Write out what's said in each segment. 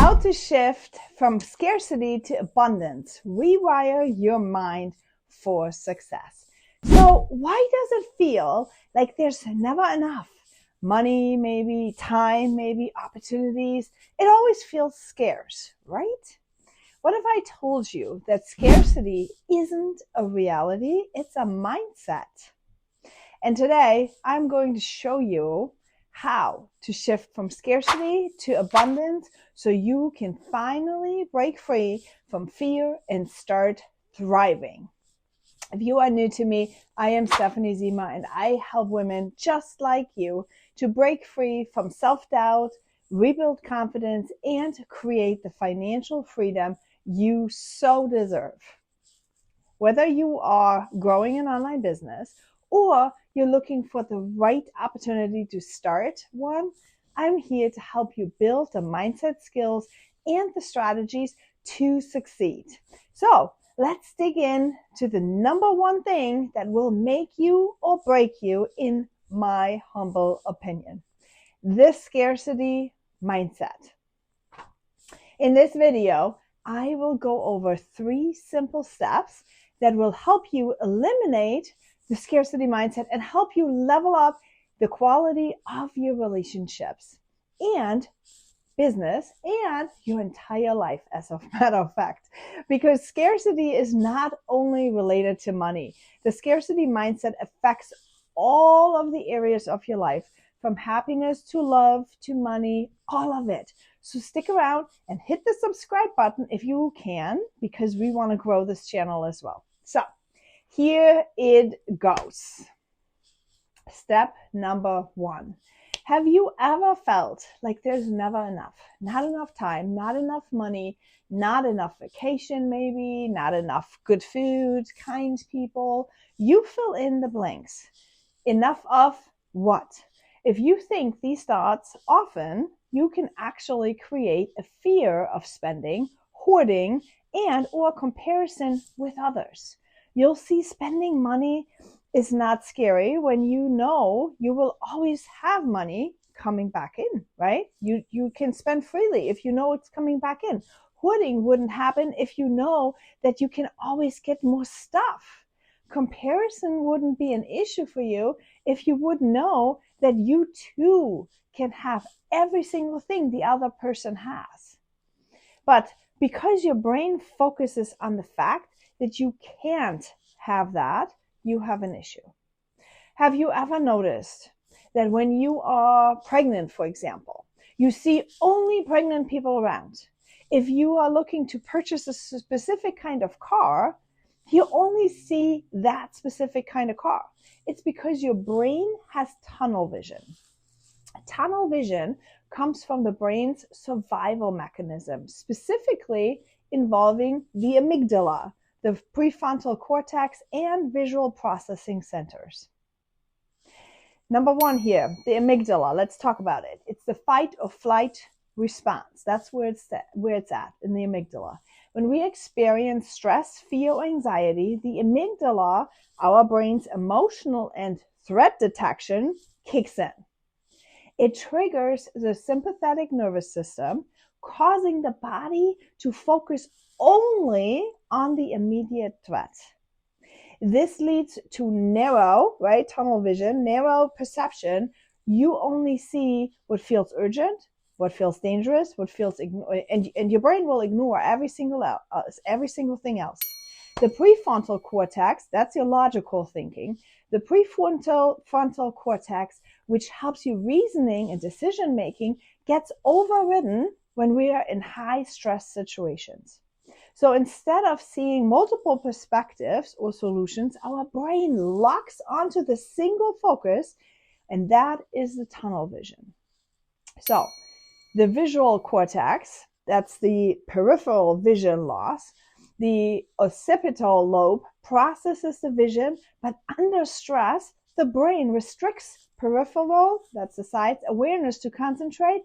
How to shift from scarcity to abundance. Rewire your mind for success. So why does it feel like there's never enough? Money, maybe time, maybe opportunities. It always feels scarce, right? What if I told you that scarcity isn't a reality, it's a mindset? And today I'm going to show you how to shift from scarcity to abundance so you can finally break free from fear and start thriving. If you are new to me, I am Stephanie Zima, and I help women just like you to break free from self-doubt, rebuild confidence, and create the financial freedom you so deserve. Whether you are growing an online business or you're looking for the right opportunity to start one, I'm here to help you build the mindset skills and the strategies to succeed. So let's dig in to the number one thing that will make you or break you, in my humble opinion: this scarcity mindset. In this video, I will go over 3 simple steps that will help you eliminate the scarcity mindset and help you level up the quality of your relationships and business and your entire life, as a matter of fact. Because scarcity is not only related to money. The scarcity mindset affects all of the areas of your life, from happiness to love to money, all of it. So stick around and hit the subscribe button if you can, because we want to grow this channel as well. So here it goes. Step number 1. Have you ever felt like there's never enough? Not enough time, not enough money, not enough vacation maybe, not enough good food, kind people. You fill in the blanks. Enough of what? If you think these thoughts often, you can actually create a fear of spending, hoarding, and or comparison with others. You'll see spending money is not scary when you know you will always have money coming back in, right? You can spend freely if you know it's coming back in. Hoarding wouldn't happen if you know that you can always get more stuff. Comparison wouldn't be an issue for you if you would know that you too can have every single thing the other person has. But because your brain focuses on the fact that you can't have that, you have an issue. Have you ever noticed that when you are pregnant, for example, you see only pregnant people around? If you are looking to purchase a specific kind of car, you only see that specific kind of car. It's because your brain has tunnel vision. Tunnel vision comes from the brain's survival mechanism, specifically involving the amygdala, the prefrontal cortex, and visual processing centers. Number 1 here, the amygdala. Let's talk about it. It's the fight or flight response. That's where it's at, in the amygdala. When we experience stress, fear, or anxiety, the amygdala, our brain's emotional and threat detection, kicks in. It triggers the sympathetic nervous system, causing the body to focus only on the immediate threat. This leads to narrow, right, tunnel vision, narrow perception. You only see what feels urgent, what feels dangerous, what feels and your brain will ignore every single thing else. The prefrontal cortex, that's your logical thinking. The prefrontal cortex, which helps you reasoning and decision making, gets overridden when we are in high stress situations. So instead of seeing multiple perspectives or solutions, our brain locks onto the single focus, and that is the tunnel vision. So the visual cortex, that's the peripheral vision loss. The occipital lobe processes the vision, but under stress, the brain restricts peripheral, that's the sight, awareness to concentrate,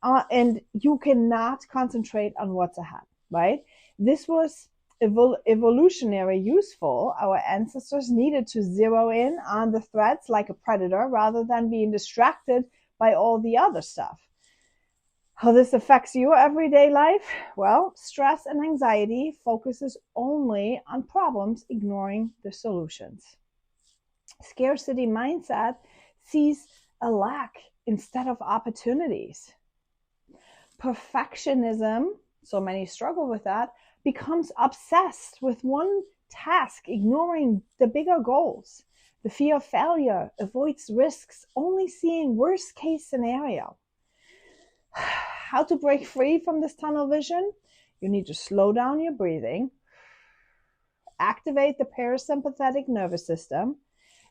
and you cannot concentrate on what's ahead, right? This was evolutionary useful. Our ancestors needed to zero in on the threats like a predator rather than being distracted by all the other stuff. How this affects your everyday life? Well, stress and anxiety focuses only on problems, ignoring the solutions. Scarcity mindset sees a lack instead of opportunities. Perfectionism, so many struggle with that, becomes obsessed with one task, ignoring the bigger goals. The fear of failure avoids risks, only seeing worst case scenario. How to break free from this tunnel vision? You need to slow down your breathing, activate the parasympathetic nervous system,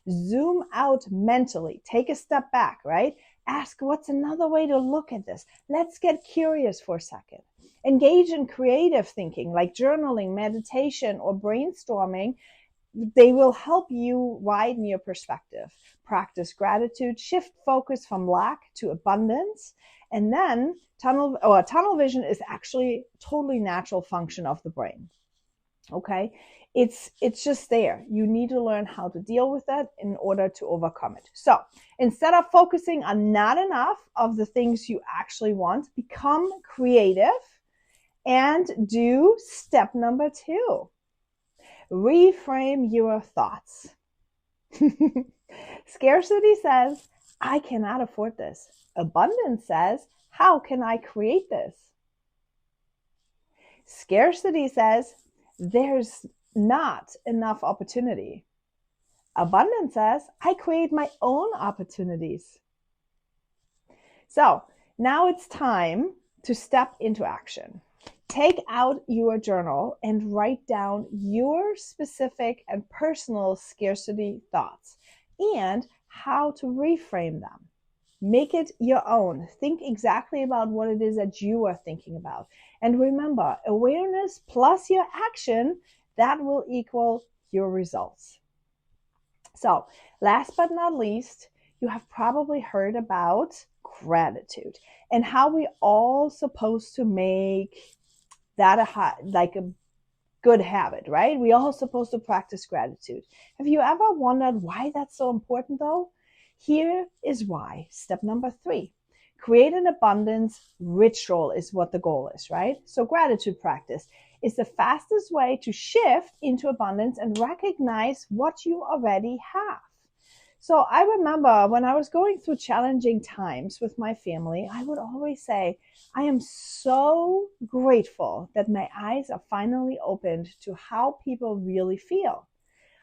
zoom out mentally, take a step back, right? Ask, what's another way to look at this? Let's get curious for a second. Engage in creative thinking like journaling, meditation, or brainstorming. They will help you widen your perspective. Practice gratitude, shift focus from lack to abundance. And then tunnel vision is actually a totally natural function of the brain. Okay, it's just there. You need to learn how to deal with it in order to overcome it. So instead of focusing on not enough of the things you actually want, become creative and do step number 2. Reframe your thoughts. Scarcity says, I cannot afford this. Abundance says, how can I create this? Scarcity says, there's not enough opportunity. Abundance says, I create my own opportunities. So now it's time to step into action. Take out your journal and write down your specific and personal scarcity thoughts and how to reframe them. Make it your own. Think exactly about what it is that you are thinking about. And remember, awareness plus your action, that will equal your results. So last but not least, you have probably heard about gratitude and how we all supposed to make that a good habit, right? We all supposed to practice gratitude. Have you ever wondered why that's so important though? Here is why. Step number 3. Create an abundance ritual is what the goal is, right? So gratitude practice is the fastest way to shift into abundance and recognize what you already have. So I remember when I was going through challenging times with my family, I would always say, I am so grateful that my eyes are finally opened to how people really feel.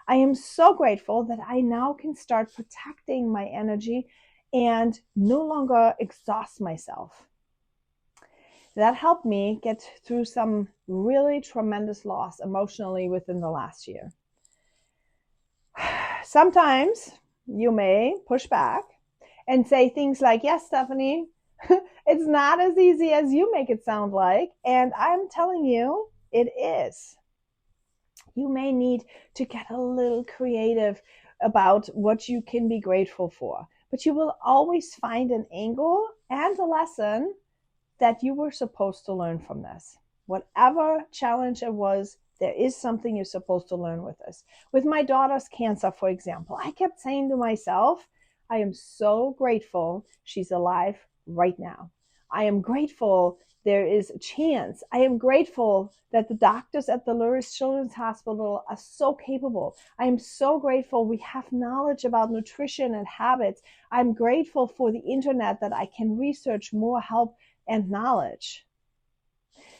I am so grateful that I now can start protecting my energy and no longer exhaust myself. That helped me get through some really tremendous loss emotionally within the last year. Sometimes you may push back and say things like, yes, Stephanie, it's not as easy as you make it sound like. And I'm telling you, it is. You may need to get a little creative about what you can be grateful for, but you will always find an angle and a lesson that you were supposed to learn from this. Whatever challenge it was, there is something you're supposed to learn with this. With my daughter's cancer, for example, I kept saying to myself, I am so grateful she's alive right now. I am grateful there is a chance. I am grateful that the doctors at the Lurie Children's Hospital are so capable. I am so grateful we have knowledge about nutrition and habits. I'm grateful for the internet that I can research more help and knowledge.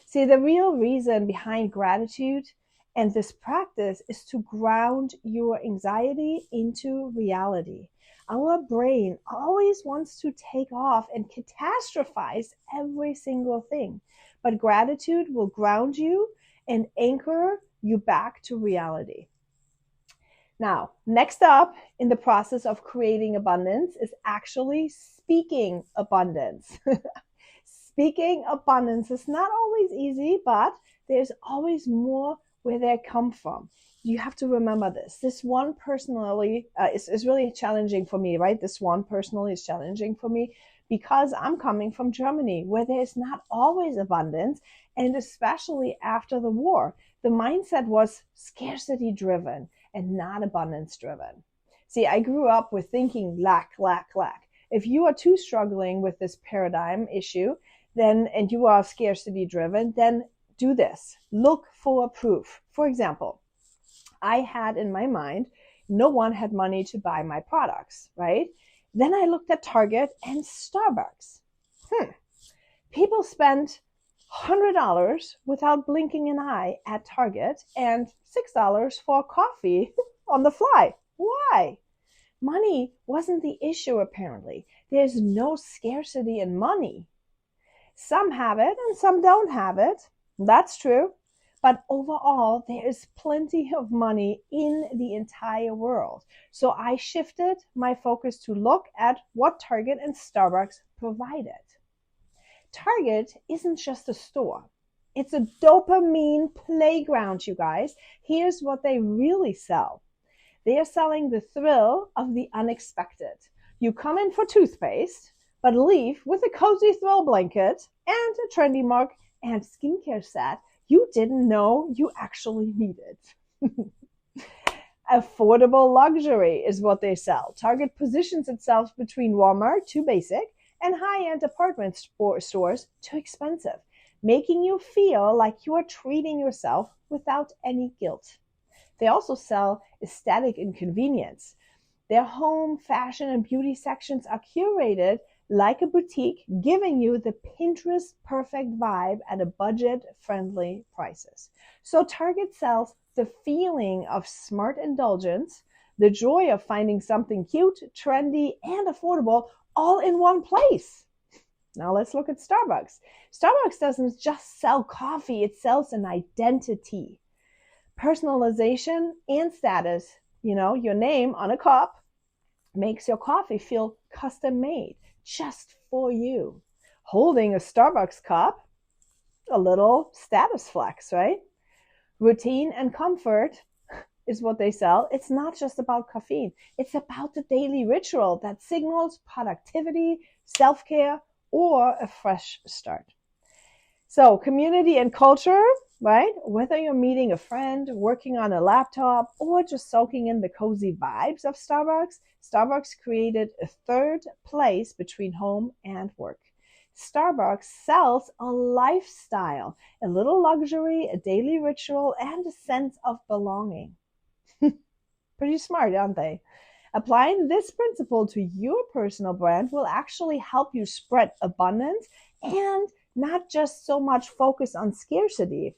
See, the real reason behind gratitude and this practice is to ground your anxiety into reality. Our brain always wants to take off and catastrophize every single thing. But gratitude will ground you and anchor you back to reality. Now, next up in the process of creating abundance is actually speaking abundance. Speaking abundance is not always easy, but there's always more where they come from. You have to remember this. This one personally is really challenging for me, right? This one personally is challenging for me because I'm coming from Germany where there's not always abundance. And especially after the war, the mindset was scarcity driven and not abundance driven. See, I grew up with thinking lack, lack, lack. If you are too struggling with this paradigm issue, then, and you are scarcity driven, then do this. Look for proof. For example, I had in my mind, no one had money to buy my products, right? Then I looked at Target and Starbucks. People spend $100 without blinking an eye at Target and $6 for coffee on the fly. Why? Money wasn't the issue, apparently. There's no scarcity in money. Some have it and some don't have it. That's true. But overall, there is plenty of money in the entire world. So I shifted my focus to look at what Target and Starbucks provided. Target isn't just a store. It's a dopamine playground, you guys. Here's what they really sell. They are selling the thrill of the unexpected. You come in for toothpaste, but leave with a cozy thrill blanket and a trendy mug and skincare set you didn't know you actually needed. Affordable luxury is what they sell. Target positions itself between Walmart, too basic, and high-end department stores, too expensive, making you feel like you are treating yourself without any guilt. They also sell aesthetic and convenience. Their home, fashion, and beauty sections are curated like a boutique, giving you the Pinterest perfect vibe at a budget-friendly prices. So Target sells the feeling of smart indulgence, the joy of finding something cute, trendy, and affordable all in one place. Now let's look at Starbucks. Starbucks doesn't just sell coffee, it sells an identity. Personalization and status, your name on a cup makes your coffee feel custom made just for you. Holding a Starbucks cup, a little status flex, right? Routine and comfort is what they sell. It's not just about caffeine. It's about the daily ritual that signals productivity, self-care, or a fresh start. So community and culture, right? Whether you're meeting a friend, working on a laptop, or just soaking in the cozy vibes of Starbucks, Starbucks created a third place between home and work. Starbucks sells a lifestyle, a little luxury, a daily ritual, and a sense of belonging. Pretty smart, aren't they? Applying this principle to your personal brand will actually help you spread abundance and not just so much focus on scarcity.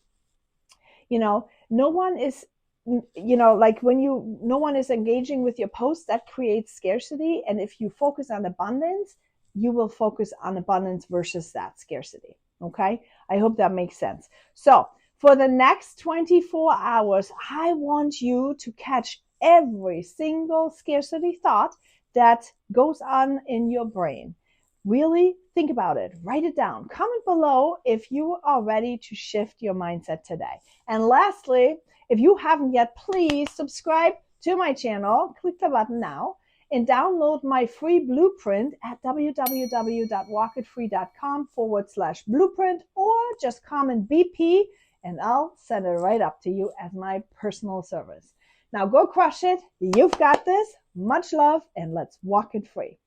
No one is, no one is engaging with your post, that creates scarcity. And if you focus on abundance, you will focus on abundance versus that scarcity. Okay. I hope that makes sense. So for the next 24 hours, I want you to catch every single scarcity thought that goes on in your brain. Really think about it. Write it down. Comment below if you are ready to shift your mindset today. And lastly, if you haven't yet, please subscribe to my channel. Click the button now and download my free blueprint at www.walkitfree.com/blueprint, or just comment BP and I'll send it right up to you as my personal service. Now go crush it. You've got this. Much love, and let's walk it free.